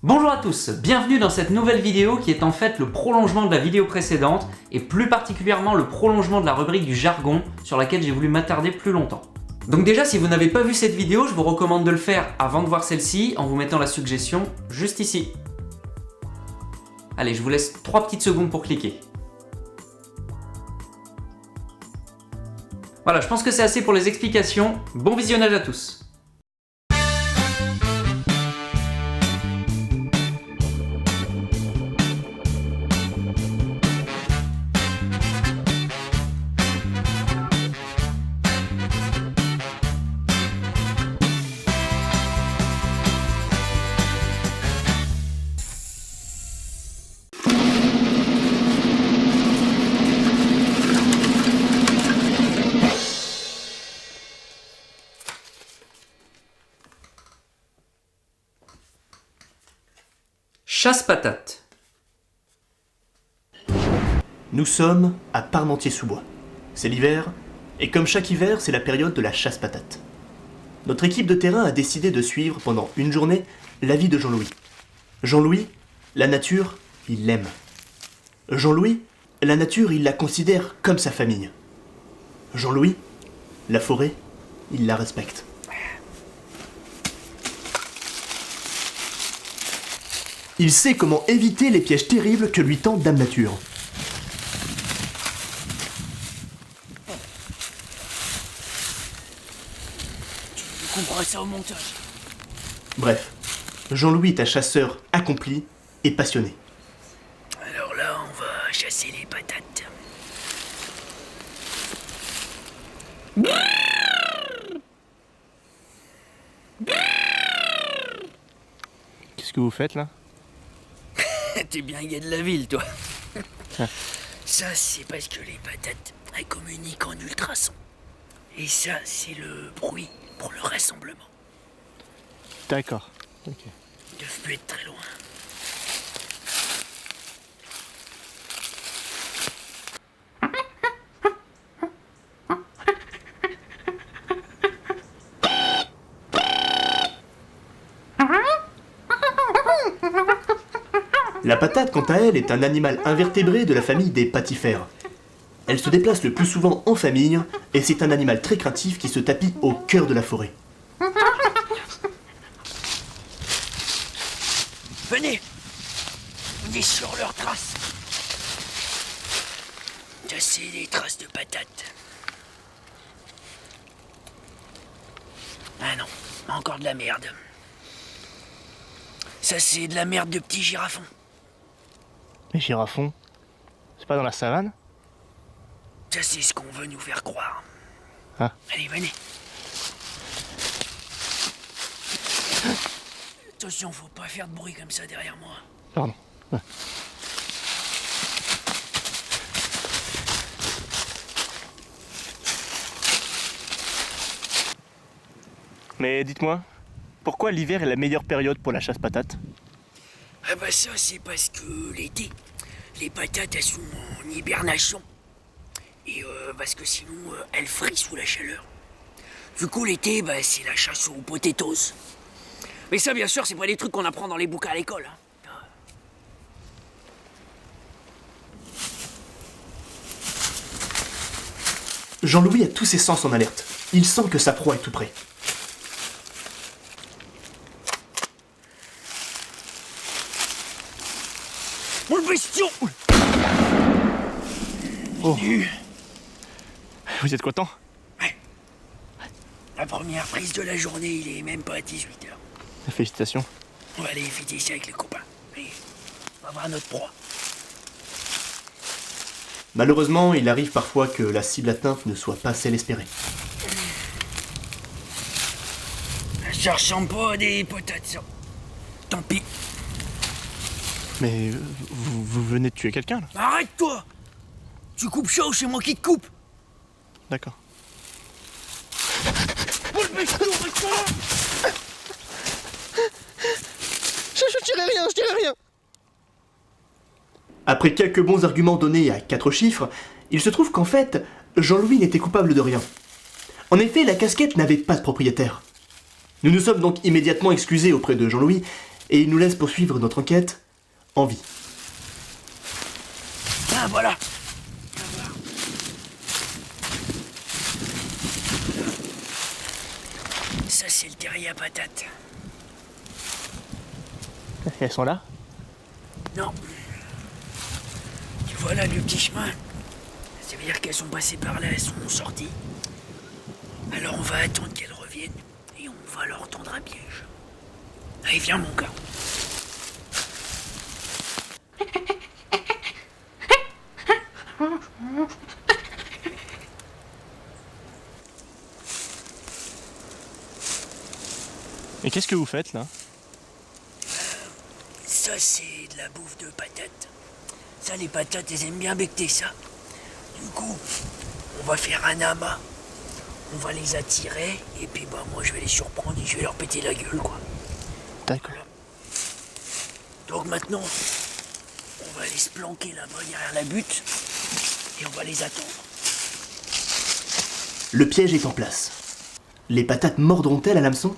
Bonjour à tous, bienvenue dans cette nouvelle vidéo qui est en fait le prolongement de la vidéo précédente et plus particulièrement le prolongement de la rubrique du jargon sur laquelle j'ai voulu m'attarder plus longtemps. Donc déjà, si vous n'avez pas vu cette vidéo, je vous recommande de le faire avant de voir celle-ci en vous mettant la suggestion juste ici. Allez, je vous laisse 3 petites secondes pour cliquer. Voilà, je pense que c'est assez pour les explications. Bon visionnage à tous. Chasse-patate. Nous sommes à Parmentier-sous-Bois. C'est l'hiver, et comme chaque hiver, c'est la période de la chasse-patate. Notre équipe de terrain a décidé de suivre pendant une journée l'avis de Jean-Louis. Jean-Louis, la nature, il l'aime. Jean-Louis, la nature, il la considère comme sa famille. Jean-Louis, la forêt, il la respecte. Il sait comment éviter les pièges terribles que lui tend Dame Nature. Tu comprends ça au montage. Bref, Jean-Louis est un chasseur accompli et passionné. Alors là, on va chasser les patates. Qu'est-ce que vous faites là? T'es bien gay de la ville, toi. Ça, c'est parce que les patates, elles communiquent en ultrasons. Et ça, c'est le bruit pour le rassemblement. D'accord. Ok. Ils doivent plus être très loin. La patate, quant à elle, est un animal invertébré de la famille des patifères. Elle se déplace le plus souvent en famille, et c'est un animal très craintif qui se tapit au cœur de la forêt. Venez! On est sur leurs traces. Ça, c'est des traces de patates. Ah non, encore de la merde. Ça, c'est de la merde de petits girafons. Les girafons, c'est pas dans la savane? Ça, c'est ce qu'on veut nous faire croire. Ah. Allez, venez. Attention, faut pas faire de bruit comme ça derrière moi. Pardon. Ouais. Mais dites-moi, pourquoi l'hiver est la meilleure période pour la chasse-patate? Ah bah ça, c'est parce que l'été, les patates, elles sont en hibernation. Et parce que sinon, elles frient sous la chaleur. Du coup, l'été, bah, c'est la chasse aux potatoes. Mais ça, bien sûr, c'est pas des trucs qu'on apprend dans les bouquins à l'école. Hein. Jean-Louis a tous ses sens en alerte. Il sent que sa proie est tout près. Oh le bestion! Oh. Nu. Vous êtes content? Ouais. La première prise de la journée, il est même pas à 18h. Félicitations. On va aller éviter ça avec les copains. Et on va voir notre proie. Malheureusement, il arrive parfois que la cible atteinte ne soit pas celle espérée. Ça ressemble pas à des patates, ça. Tant pis. Mais vous venez de tuer quelqu'un là? Arrête-toi! Tu coupes chaud, c'est moi qui te coupe. D'accord. Oh le bestion, reste là! Je dirais rien. Après quelques bons arguments donnés à 4 chiffres, il se trouve qu'en fait, Jean-Louis n'était coupable de rien. En effet, la casquette n'avait pas de propriétaire. Nous nous sommes donc immédiatement excusés auprès de Jean-Louis, et il nous laisse poursuivre notre enquête en vie. Ah, voilà. Ça, c'est le terrier à patates. Elles sont là? Non. Tu vois là le petit chemin? Ça veut dire qu'elles sont passées par là, elles sont sorties. Alors on va attendre qu'elles reviennent et on va leur tendre un piège. Allez, viens mon gars. Et qu'est-ce que vous faites là? Ça, c'est de la bouffe de patates. Ça, les patates, elles aiment bien becter ça. Du coup, on va faire un amas. On va les attirer, et puis bah moi, je vais les surprendre et je vais leur péter la gueule, quoi. D'accord. Donc maintenant, on va aller se planquer là-bas derrière la butte, et on va les attendre. Le piège est en place. Les patates mordront-elles à l'hameçon?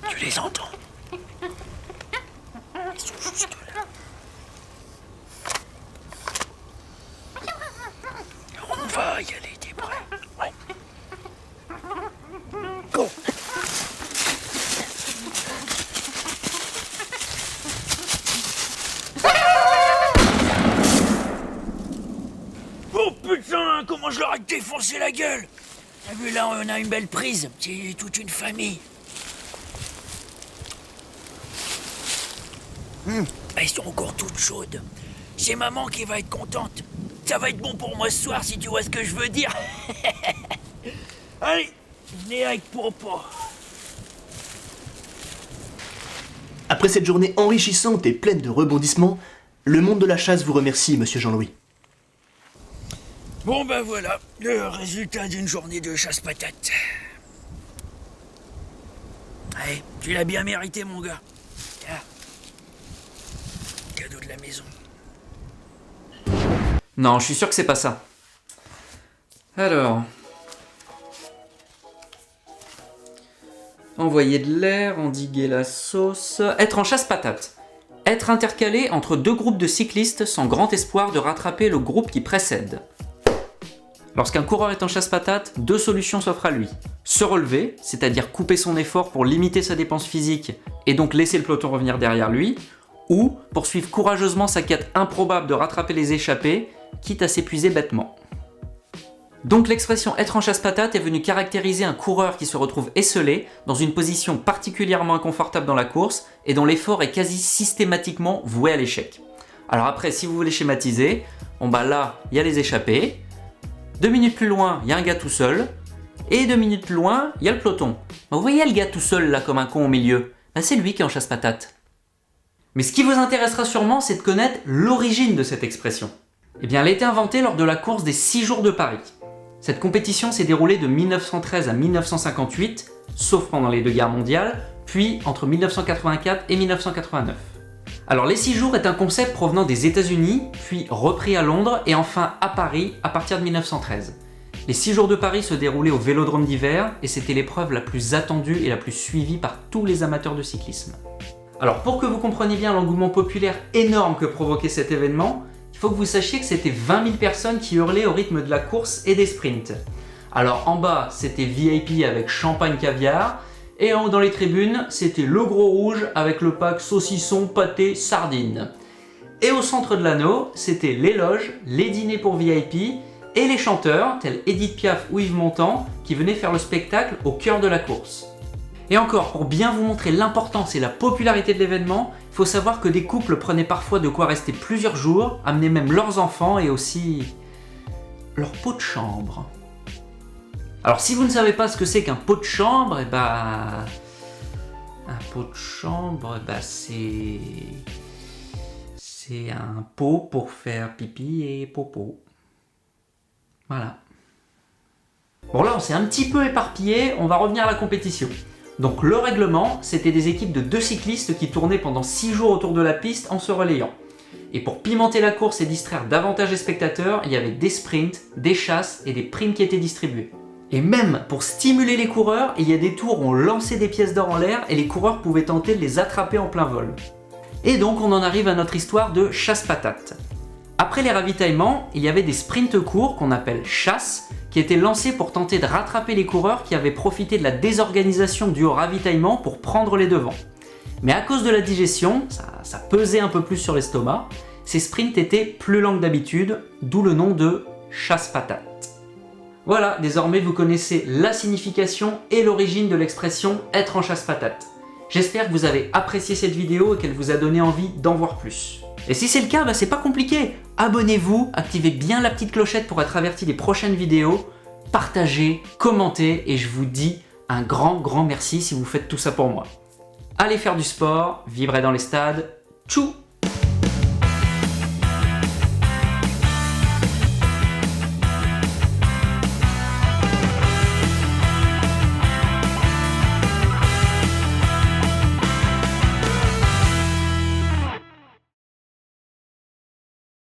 Tu les entends? Ils sont juste là. On va y aller, t'es prêt? Ouais. Go! Oh putain, comment je leur ai défoncé la gueule! T'as vu là, on a une belle prise, c'est toute une famille. Elles sont encore toutes chaudes. C'est maman qui va être contente. Ça va être bon pour moi ce soir si tu vois ce que je veux dire. Allez, venez avec Popo. Après cette journée enrichissante et pleine de rebondissements, le monde de la chasse vous remercie, monsieur Jean-Louis. Bon ben voilà, le résultat d'une journée de chasse-patate. Allez, tu l'as bien mérité mon gars. Tiens. Cadeau de la maison. Non, je suis sûr que c'est pas ça. Alors... Envoyer de l'air, endiguer la sauce... Être en chasse-patate. Être intercalé entre deux groupes de cyclistes sans grand espoir de rattraper le groupe qui précède. Lorsqu'un coureur est en chasse-patate, deux solutions s'offrent à lui. Se relever, c'est-à-dire couper son effort pour limiter sa dépense physique et donc laisser le peloton revenir derrière lui, ou poursuivre courageusement sa quête improbable de rattraper les échappés, quitte à s'épuiser bêtement. Donc l'expression « être en chasse-patate » est venue caractériser un coureur qui se retrouve esseulé dans une position particulièrement inconfortable dans la course et dont l'effort est quasi systématiquement voué à l'échec. Alors après, si vous voulez schématiser, bon bah là, il y a les échappés, 2 minutes plus loin, il y a un gars tout seul, et 2 minutes plus loin, il y a le peloton. Vous voyez le gars tout seul là comme un con au milieu, bah, c'est lui qui est en chasse-patate. Mais ce qui vous intéressera sûrement, c'est de connaître l'origine de cette expression. Eh bien, elle a été inventée lors de la course des 6 jours de Paris. Cette compétition s'est déroulée de 1913 à 1958, sauf pendant les deux guerres mondiales, puis entre 1984 et 1989. Alors les 6 jours est un concept provenant des États-Unis, puis repris à Londres et enfin à Paris à partir de 1913. Les 6 jours de Paris se déroulaient au Vélodrome d'hiver et c'était l'épreuve la plus attendue et la plus suivie par tous les amateurs de cyclisme. Alors pour que vous compreniez bien l'engouement populaire énorme que provoquait cet événement, il faut que vous sachiez que c'était 20 000 personnes qui hurlaient au rythme de la course et des sprints. Alors en bas, c'était VIP avec champagne caviar, et en haut dans les tribunes, c'était le gros rouge avec le pack saucisson, pâté, sardines. Et au centre de l'anneau, c'était les loges, les dîners pour VIP, et les chanteurs, tels Edith Piaf ou Yves Montand, qui venaient faire le spectacle au cœur de la course. Et encore, pour bien vous montrer l'importance et la popularité de l'événement, il faut savoir que des couples prenaient parfois de quoi rester plusieurs jours, amenaient même leurs enfants et aussi leur pot de chambre. Alors si vous ne savez pas ce que c'est qu'un pot de chambre, un pot de chambre, c'est un pot pour faire pipi et popo. Voilà. Bon là on s'est un petit peu éparpillé, on va revenir à la compétition. Donc le règlement, c'était des équipes de 2 cyclistes qui tournaient pendant 6 jours autour de la piste en se relayant. Et pour pimenter la course et distraire davantage les spectateurs, il y avait des sprints, des chasses et des primes qui étaient distribuées. Et même pour stimuler les coureurs, il y a des tours où on lançait des pièces d'or en l'air et les coureurs pouvaient tenter de les attraper en plein vol. Et donc on en arrive à notre histoire de chasse-patate. Après les ravitaillements, il y avait des sprints courts qu'on appelle chasses, qui étaient lancés pour tenter de rattraper les coureurs qui avaient profité de la désorganisation due au ravitaillement pour prendre les devants. Mais à cause de la digestion, ça pesait un peu plus sur l'estomac, ces sprints étaient plus lents que d'habitude, d'où le nom de chasse-patate. Voilà, désormais vous connaissez la signification et l'origine de l'expression « être en chasse-patate ». J'espère que vous avez apprécié cette vidéo et qu'elle vous a donné envie d'en voir plus. Et si c'est le cas, c'est pas compliqué. Abonnez-vous, activez bien la petite clochette pour être averti des prochaines vidéos, partagez, commentez et je vous dis un grand merci si vous faites tout ça pour moi. Allez faire du sport, vivrez dans les stades, tchou!